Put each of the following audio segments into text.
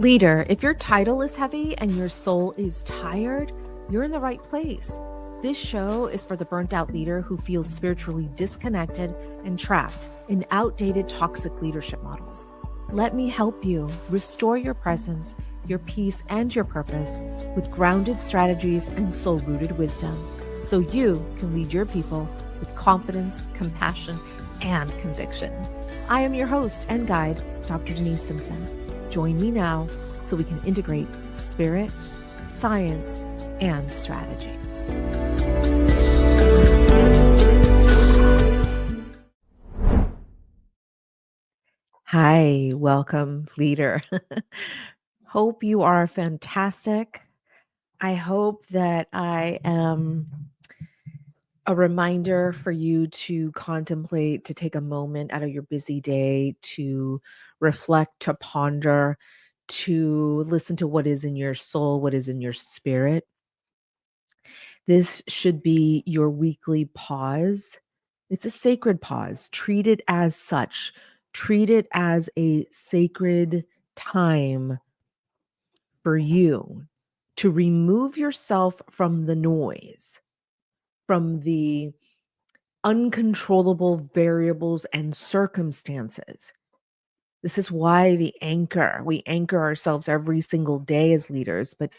Leader, if your title is heavy and your soul is tired, you're in the right place. This show is for the burnt out leader who feels spiritually disconnected and trapped in outdated toxic leadership models. Let me help you restore your presence, your peace, and your purpose with grounded strategies and soul-rooted wisdom so you can lead your people with confidence, compassion, and conviction. I am your host and guide, Dr. Denise Simpson. Join me now so we can integrate spirit, science, and strategy. Hi, welcome, leader. Hope you are fantastic. I hope that I am a reminder for you to contemplate, to take a moment out of your busy day, to reflect, to ponder, to listen to what is in your soul, what is in your spirit. This should be your weekly pause. It's a sacred pause. Treat it as such. Treat it as a sacred time for you to remove yourself from the noise, from the uncontrollable variables and circumstances. This is why we anchor ourselves every single day as leaders, but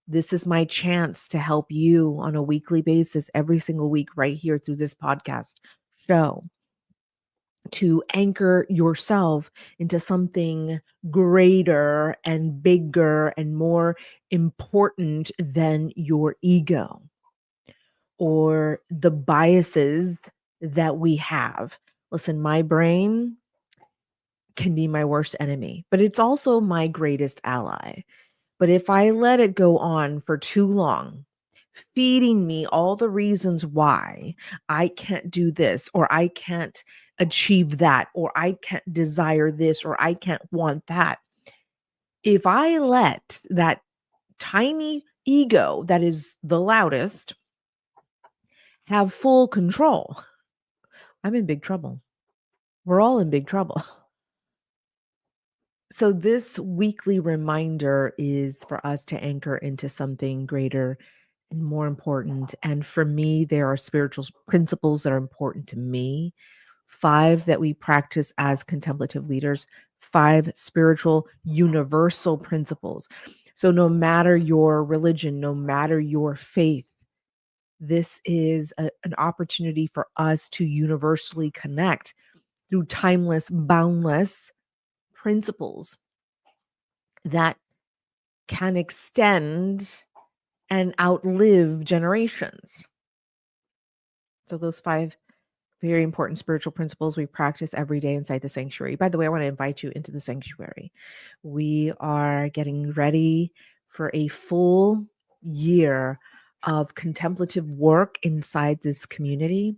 this is my chance to help you on a weekly basis, every single week, right here through this podcast show, to anchor yourself into something greater and bigger and more important than your ego or the biases that we have. Listen, my brain can be my worst enemy, but it's also my greatest ally. But if I let it go on for too long, feeding me all the reasons why I can't do this, or I can't achieve that, or I can't desire this, or I can't want that, if I let that tiny ego that is the loudest have full control, I'm in big trouble. We're all in big trouble. So this weekly reminder is for us to anchor into something greater and more important. And for me, there are spiritual principles that are important to me. 5 that we practice as contemplative leaders, 5 spiritual universal principles. So no matter your religion, no matter your faith, this is an opportunity for us to universally connect through timeless, boundless principles that can extend and outlive generations. So those 5 very important spiritual principles we practice every day inside the sanctuary. By the way, I want to invite you into the sanctuary. We are getting ready for a full year of contemplative work inside this community.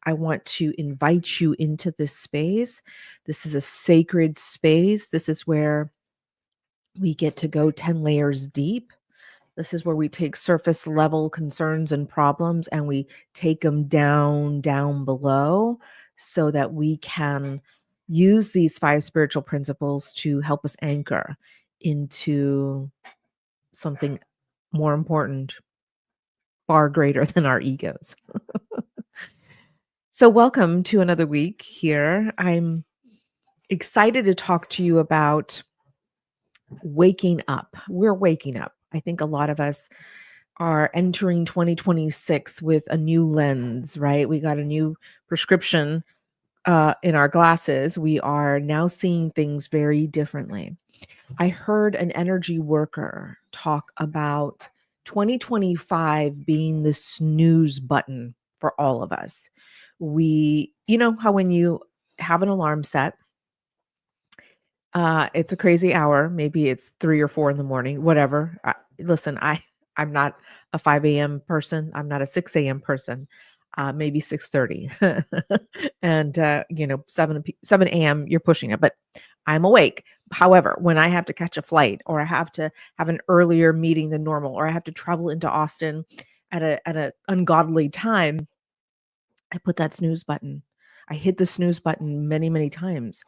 I want to invite you into this space. This is a sacred space. This is where we get to go 10 layers deep. This is where we take surface level concerns and problems and we take them down below so that we can use these 5 spiritual principles to help us anchor into something more important, far greater than our egos. So welcome to another week here. I'm excited to talk to you about waking up. We're waking up. I think a lot of us are entering 2026 with a new lens, right? We got a new prescription in our glasses. We are now seeing things very differently. I heard an energy worker talk about 2025 being the snooze button for all of us. You know how when you have an alarm set, it's a crazy hour. Maybe it's 3 or 4 in the morning, whatever. Listen, I'm not a 5 a.m. person. I'm not a 6 a.m. person. Maybe 6:30. And 7 a.m. you're pushing it, but I'm awake. However, when I have to catch a flight or I have to have an earlier meeting than normal, or I have to travel into Austin at a ungodly time, I put that snooze button. I hit the snooze button many, many times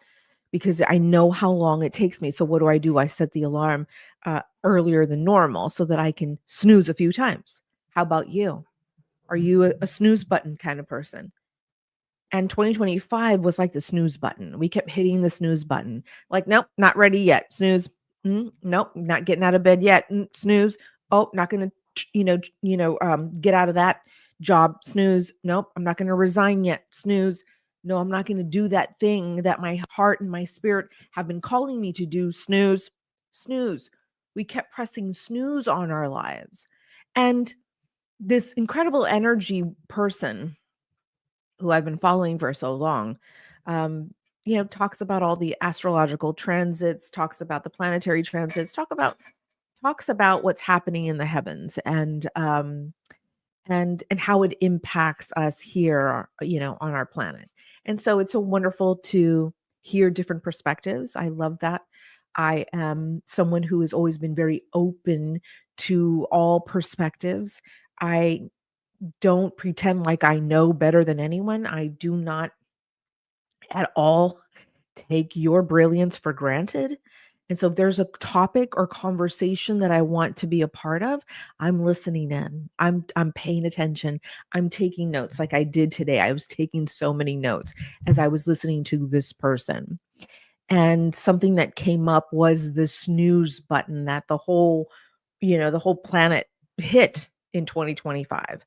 because I know how long it takes me. So what do? I set the alarm earlier than normal so that I can snooze a few times. How about you? Are you a snooze button kind of person? And 2025 was like the snooze button. We kept hitting the snooze button. Like, nope, not ready yet. Snooze. Nope, not getting out of bed yet. Snooze. Oh, not going to, get out of that job. Snooze. Nope, I'm not going to resign yet. Snooze. No, I'm not going to do that thing that my heart and my spirit have been calling me to do. Snooze. Snooze. We kept pressing snooze on our lives. And this incredible energy person who I've been following for so long, um, talks about all the astrological transits, talks about the planetary transits, talks about what's happening in the heavens and how it impacts us here, on our planet. And so it's so wonderful to hear different perspectives. I love that. I am someone who has always been very open to all perspectives. I don't pretend like I know better than anyone. I do not at all take your brilliance for granted. And so if there's a topic or conversation that I want to be a part of, I'm listening in. I'm paying attention. I'm taking notes like I did today. I was taking so many notes as I was listening to this person. And something that came up was the snooze button that the whole planet hit in 2025.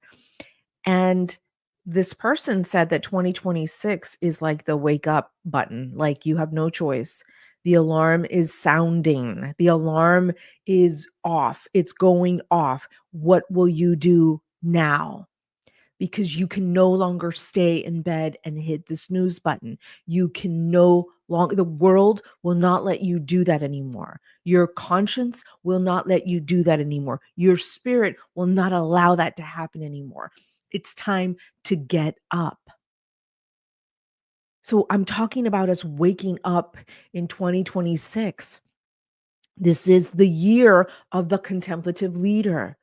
And this person said that 2026 is like the wake up button, like you have no choice. The alarm is sounding. The alarm is off. It's going off. What will you do now? Because you can no longer stay in bed and hit the snooze button. You can no longer, the world will not let you do that anymore. Your conscience will not let you do that anymore. Your spirit will not allow that to happen anymore. It's time to get up. So I'm talking about us waking up in 2026. This is the year of the contemplative leader.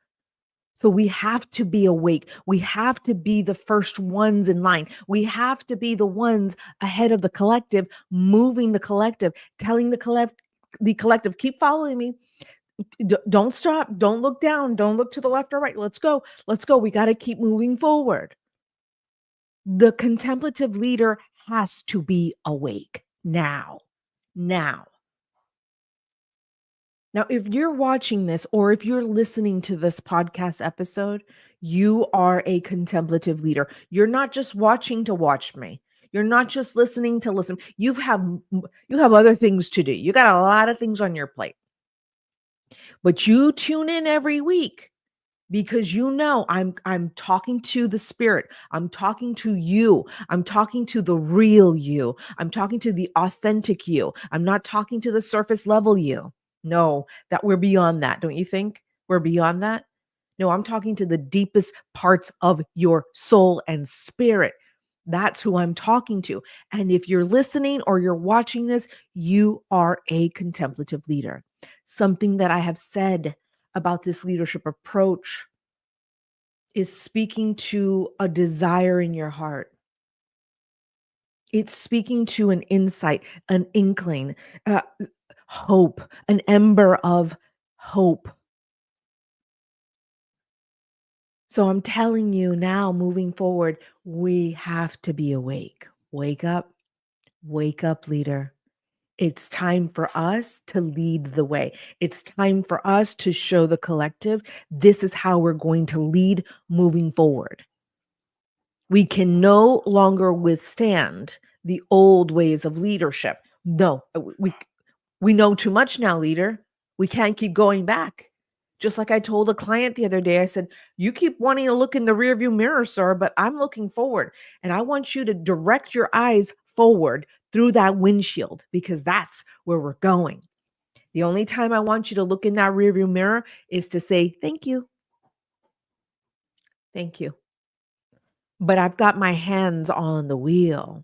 So we have to be awake. We have to be the first ones in line. We have to be the ones ahead of the collective, moving the collective, telling the collective, keep following me. Don't stop. Don't look down. Don't look to the left or right. Let's go. Let's go. We got to keep moving forward. The contemplative leader has to be awake now. Now. Now, if you're watching this or if you're listening to this podcast episode, you are a contemplative leader. You're not just watching to watch me. You're not just listening to listen. You have other things to do. You got a lot of things on your plate. But you tune in every week because I'm talking to the spirit. I'm talking to you. I'm talking to the real you. I'm talking to the authentic you. I'm not talking to the surface level you. No, that we're beyond that. Don't you think we're beyond that? No, I'm talking to the deepest parts of your soul and spirit. That's who I'm talking to. And if you're listening or you're watching this, you are a contemplative leader. Something that I have said about this leadership approach is speaking to a desire in your heart. It's speaking to an insight, an inkling, hope, an ember of hope. So I'm telling you now, moving forward, we have to be awake. Wake up, leader. It's time for us to lead the way. It's time for us to show the collective this is how we're going to lead moving forward. We can no longer withstand the old ways of leadership. No, we know too much now, leader. We can't keep going back. Just like I told a client the other day, I said, you keep wanting to look in the rearview mirror, sir, but I'm looking forward. And I want you to direct your eyes forward through that windshield because that's where we're going. The only time I want you to look in that rearview mirror is to say, thank you. Thank you. But I've got my hands on the wheel,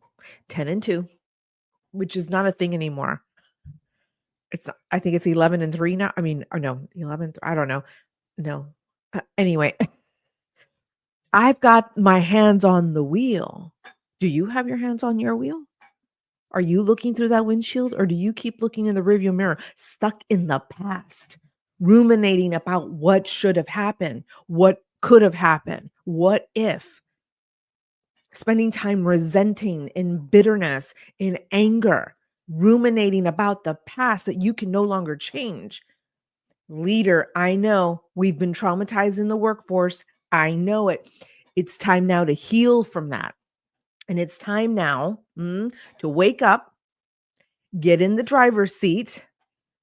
10 and 2, which is not a thing anymore. I think it's 11 and 3 now. I mean, or no, 11, I don't know. No. Anyway, I've got my hands on the wheel. Do you have your hands on your wheel? Are you looking through that windshield, or do you keep looking in the rearview mirror, stuck in the past, ruminating about what should have happened, what could have happened, what if? Spending time resenting, in bitterness, in anger, ruminating about the past that you can no longer change. Leader, I know we've been traumatized in the workforce. I know it. It's time now to heal from that. And it's time now to wake up, get in the driver's seat,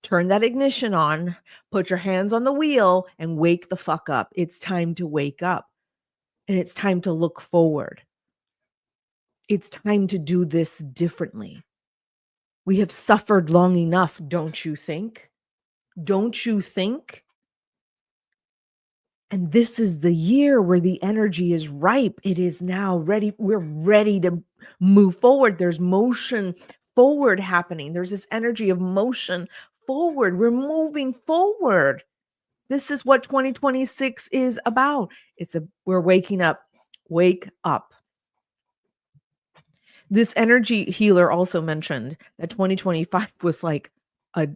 turn that ignition on, put your hands on the wheel, and wake the fuck up. It's time to wake up. And it's time to look forward. It's time to do this differently. We have suffered long enough, don't you think? Don't you think? And this is the year where the energy is ripe. It is now ready. We're ready to move forward. There's motion forward happening. There's this energy of motion forward. We're moving forward. This is what 2026 is about. We're waking up. Wake up. This energy healer also mentioned that 2025 was like a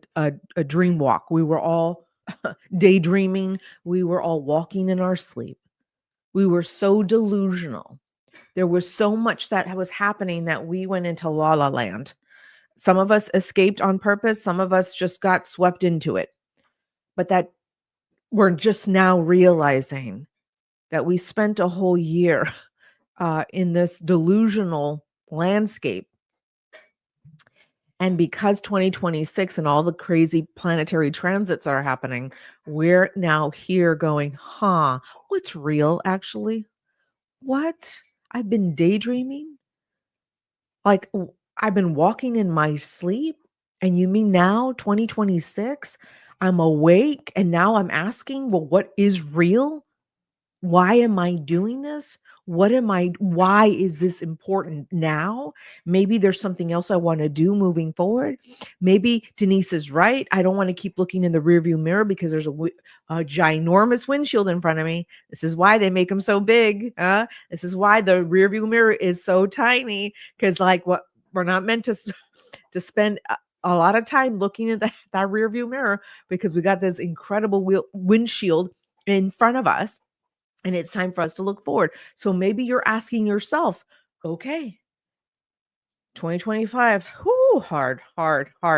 dream walk. We were all daydreaming. We were all walking in our sleep. We were so delusional. There was so much that was happening that we went into la la land. Some of us escaped on purpose. Some of us just got swept into it. But that we're just now realizing that we spent a whole year in this delusional landscape. And because 2026 and all the crazy planetary transits are happening, we're now here going, what's real actually? What? I've been daydreaming? Like, I've been walking in my sleep? And you mean now, 2026, I'm awake and now I'm asking, well, what is real? Why am I doing this? Why is this important now? Maybe there's something else I want to do moving forward. Maybe Denise is right. I don't want to keep looking in the rearview mirror because there's a ginormous windshield in front of me. This is why they make them so big. This is why the rearview mirror is so tiny, because like what we're not meant to spend a lot of time looking at that rearview mirror, because we got this incredible windshield in front of us. And it's time for us to look forward. So maybe you're asking yourself, okay, 2025, hard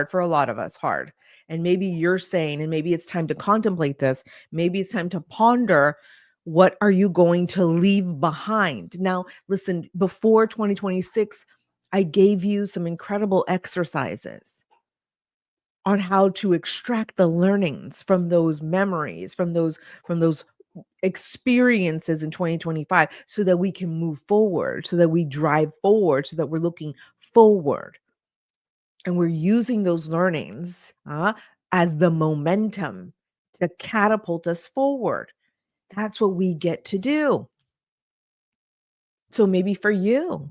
for a lot of us, hard. And maybe you're saying, and maybe it's time to contemplate this. Maybe it's time to ponder, what are you going to leave behind? Now, listen, before 2026, I gave you some incredible exercises on how to extract the learnings from those memories, from those experiences in 2025, so that we can move forward, so that we drive forward, so that we're looking forward. And we're using those learnings as the momentum to catapult us forward. That's what we get to do. So maybe for you,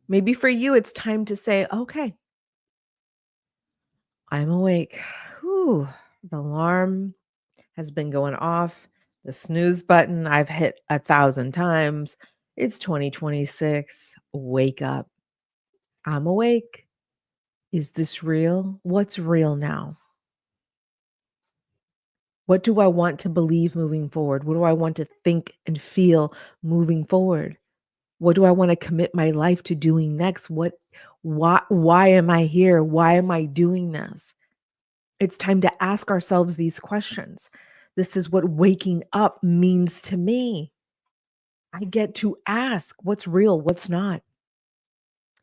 it's time to say, okay, I'm awake. Whew, the alarm has been going off. The snooze button I've hit 1,000 times. It's 2026. Wake up. I'm awake. Is this real? What's real now? What do I want to believe moving forward? What do I want to think and feel moving forward? What do I want to commit my life to doing next? Why am I here? Why am I doing this? It's time to ask ourselves these questions. This is what waking up means to me. I get to ask what's real, what's not.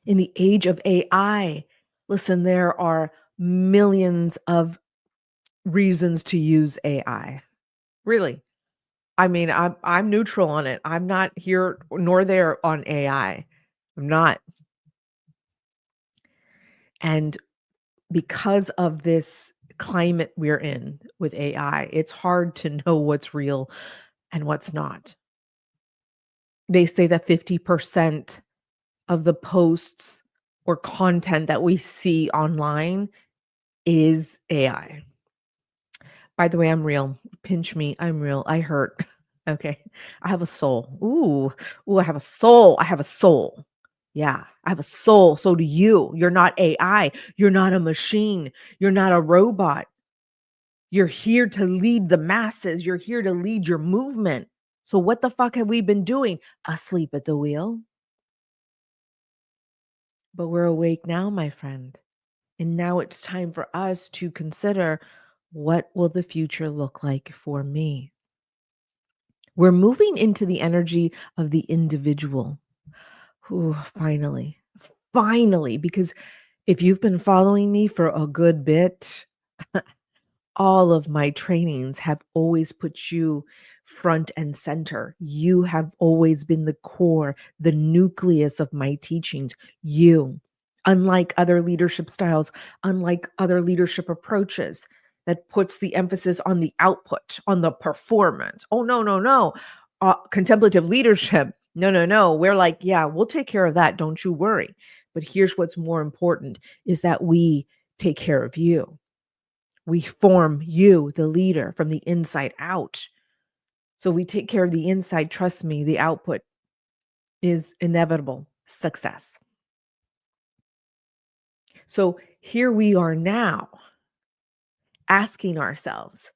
In the age of AI, listen, there are millions of reasons to use AI. Really. I mean, I'm neutral on it. I'm not here nor there on AI. I'm not. And because of this climate we're in with AI, it's hard to know what's real and what's not. They say that 50% of the posts or content that we see online is AI. By the way, I'm real. Pinch me. I'm real. I hurt. Okay. I have a soul. Ooh, I have a soul. I have a soul. Yeah, I have a soul. So do you. You're not AI. You're not a machine. You're not a robot. You're here to lead the masses. You're here to lead your movement. So what the fuck have we been doing? Asleep at the wheel. But we're awake now, my friend. And now it's time for us to consider, what will the future look like for me? We're moving into the energy of the individual. Ooh, finally. Finally, because if you've been following me for a good bit, all of my trainings have always put you front and center. You have always been the core, the nucleus of my teachings. You, unlike other leadership styles, unlike other leadership approaches that puts the emphasis on the output, on the performance. Oh, no, no, no. Contemplative leadership. No, no, no. We're like, yeah, we'll take care of that. Don't you worry. But here's what's more important is that we take care of you. We form you, the leader, from the inside out. So we take care of the inside. Trust me, the output is inevitable success. So here we are now asking ourselves,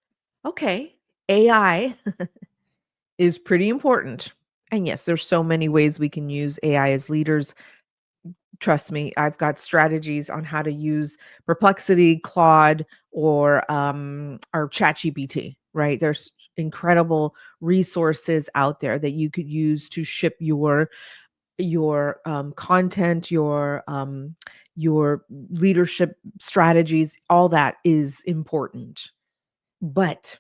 okay, AI is pretty important. And yes, there's so many ways we can use AI as leaders. Trust me, I've got strategies on how to use Perplexity, Claude, or ChatGPT, right? There's incredible resources out there that you could use to ship your content, your leadership strategies. All that is important, but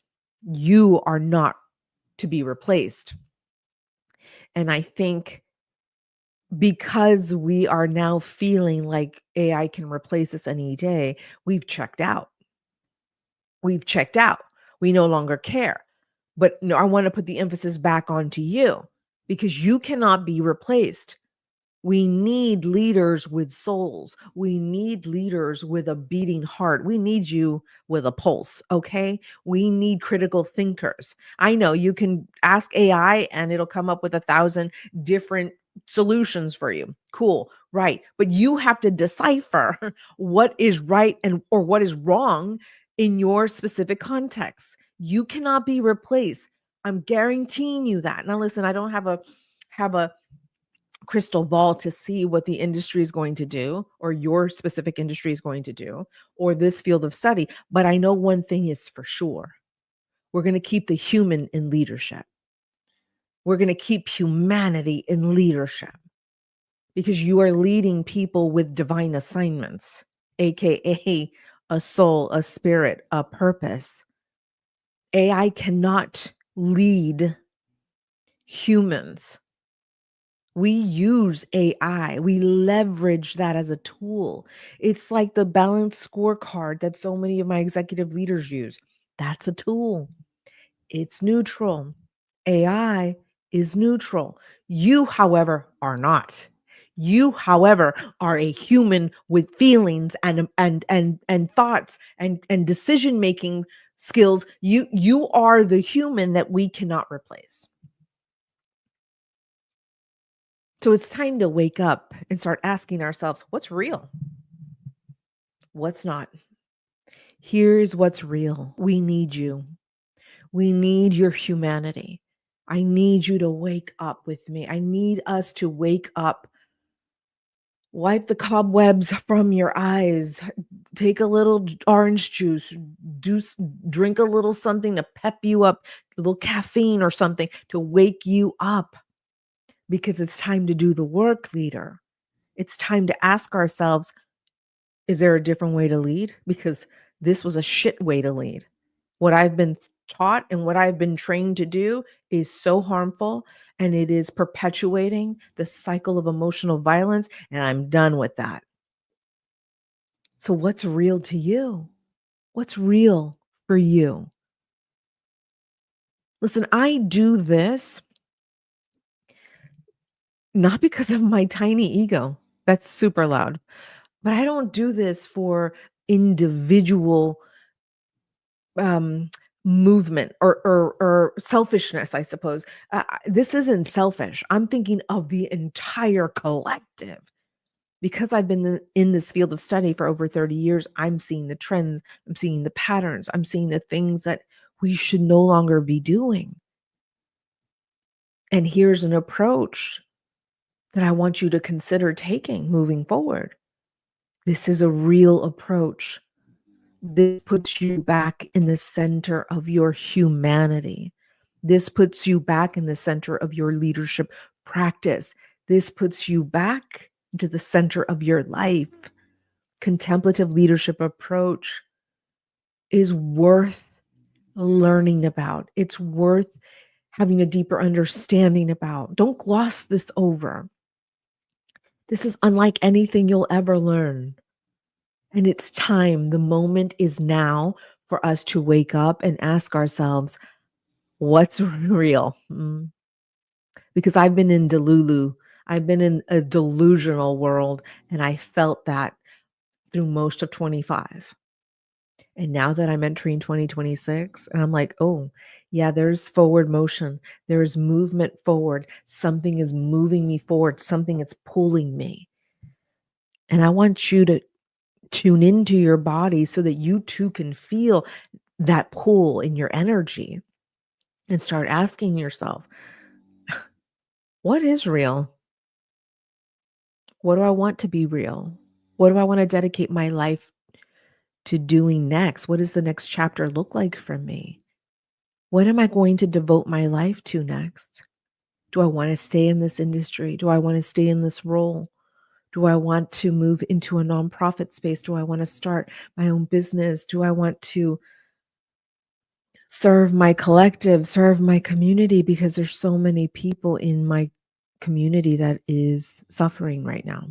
you are not to be replaced. And I think because we are now feeling like AI can replace us any day, we've checked out. We've checked out. We no longer care. But no, I want to put the emphasis back onto you because you cannot be replaced. We need leaders with souls. We need leaders with a beating heart. We need you with a pulse, okay? We need critical thinkers. I know you can ask AI and it'll come up with 1,000 different solutions for you. Cool, right. But you have to decipher what is right and or what is wrong in your specific context. You cannot be replaced. I'm guaranteeing you that. Now listen, I don't have a crystal ball to see what the industry is going to do or your specific industry is going to do or this field of study, but I know one thing is for sure. We're going to keep the human in leadership. We're going to keep humanity in leadership because you are leading people with divine assignments, aka a soul, a spirit, a purpose. AI cannot lead humans. We use AI. We leverage that as a tool. It's like the balanced scorecard that so many of my executive leaders use. That's a tool. It's neutral. AI is neutral. You, however, are not. You, however, are a human with feelings and thoughts and decision making skills. You are the human that we cannot replace. So it's time to wake up and start asking ourselves, what's real? What's not? Here's what's real. We need you. We need your humanity. I need you to wake up with me. I need us to wake up. Wipe the cobwebs from your eyes. Take a little orange juice. Drink a little something to pep you up, a little caffeine or something to wake you up because it's time to do the work, leader. It's time to ask ourselves, is there a different way to lead? Because this was a shit way to lead. What I've been taught and what I've been trained to do is so harmful and it is perpetuating the cycle of emotional violence. And I'm done with that. So, what's real to you? What's real for you? Listen, I do this not because of my tiny ego. That's super loud. But I don't do this for individual um movement or selfishness, I suppose. This isn't selfish. I'm thinking of the entire collective. Because I've been in this field of study for over 30 years, I'm seeing the trends, I'm seeing the patterns, I'm seeing the things that we should no longer be doing. And here's an approach that I want you to consider taking moving forward. This is a real approach. This puts you back in the center of your humanity. This puts you back in the center of your leadership practice. This puts you back into the center of your life. Contemplative leadership approach is worth learning about. It's worth having a deeper understanding about. Don't gloss this over. This is unlike anything you'll ever learn. And it's time. The moment is now for us to wake up and ask ourselves, what's real? Because I've been in Delulu. I've been in a delusional world, and I felt that through most of 25. And now that I'm entering 2026, and I'm like, oh, yeah, there's forward motion. There's movement forward. Something is moving me forward. Something is pulling me. And I want you to tune into your body so that you too can feel that pull in your energy and start asking yourself, what is real? What do I want to be real? What do I want to dedicate my life to doing next? What does the next chapter look like for me? What am I going to devote my life to next? Do I want to stay in this industry? Do I want to stay in this role? Do I want to move into a nonprofit space? Do I want to start my own business? Do I want to serve my collective, serve my community? Because there's so many people in my community that is suffering right now.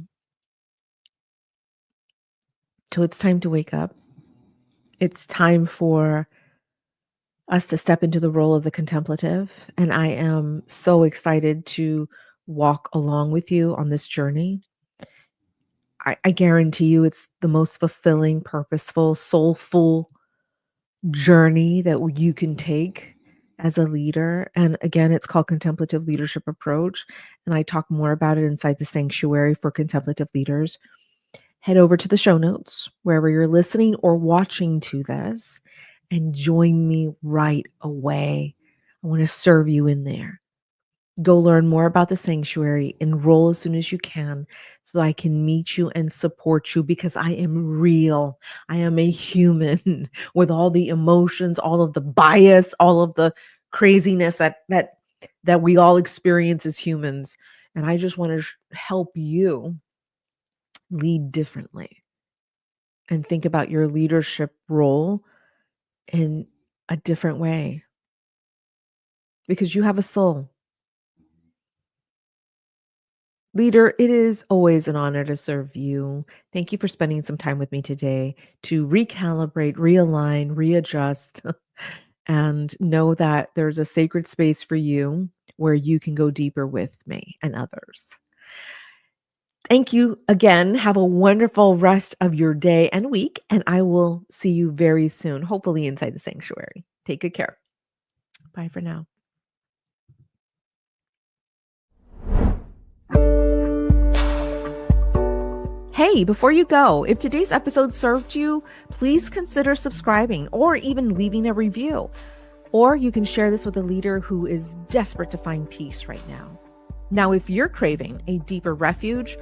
So it's time to wake up. It's time for us to step into the role of the contemplative. And I am so excited to walk along with you on this journey. I guarantee you it's the most fulfilling, purposeful, soulful journey that you can take as a leader. And again, it's called Contemplative Leadership Approach. And I talk more about it inside the Sanctuary for Contemplative Leaders. Head over to the show notes, wherever you're listening or watching to this, and join me right away. I want to serve you in there. Go learn more about the Sanctuary. Enroll as soon as you can so I can meet you and support you, because I am real. I am a human with all the emotions, all of the bias, all of the craziness that we all experience as humans. And I just want to help you lead differently and think about your leadership role in a different way, because you have a soul. Leader, it is always an honor to serve you. Thank you for spending some time with me today to recalibrate, realign, readjust, and know that there's a sacred space for you where you can go deeper with me and others. Thank you again. Have a wonderful rest of your day and week, and I will see you very soon, hopefully inside the Sanctuary. Take good care. Bye for now. Hey, before you go, if today's episode served you, please consider subscribing or even leaving a review. Or you can share this with a leader who is desperate to find peace right now. Now, if you're craving a deeper refuge,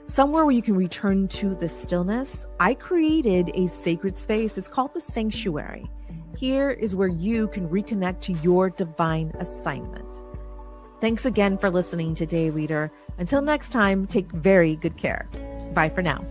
somewhere where you can return to the stillness, I created a sacred space. It's called the Sanctuary. Here is where you can reconnect to your divine assignment. Thanks again for listening today, leader. Until next time, take very good care. Bye for now.